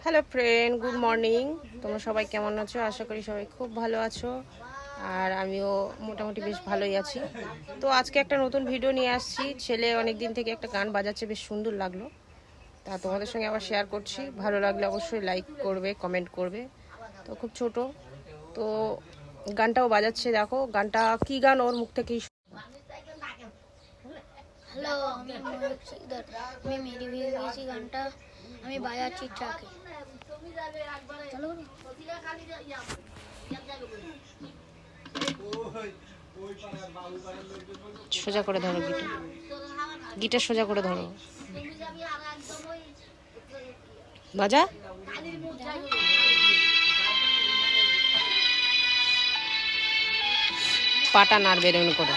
Hello friend, good morning. তোমরা সবাই কেমন আছো? আশা করি সবাই খুব ভালো আছো, আর আমিও মোটামুটি বেশ ভালোই আছি। তো আজকে একটা নতুন ভিডিও নিয়ে আসছি। ছেলে অনেক দিন থেকে একটা গান বাজাচ্ছে, বেশ সুন্দর লাগলো, তা তোমাদের সঙ্গে আবার শেয়ার করছি। ভালো লাগলে অবশ্যই লাইক করবে, কমেন্ট করবে। তো খুব ছোট, তো গানটাও বাজাচ্ছে, দেখো গানটা কি গান, ওর মুখ থেকেই। হ্যালো, আমি ময়ূর শিকদার। আমি মেরি ভিয়েছি গানটা আমি বাজাচ্ছি ট্রাকে। সোজা করে ধরো গিটার, গিটার সোজা করে ধরো, বাজা। পাটা নাড়বে এরকম করে।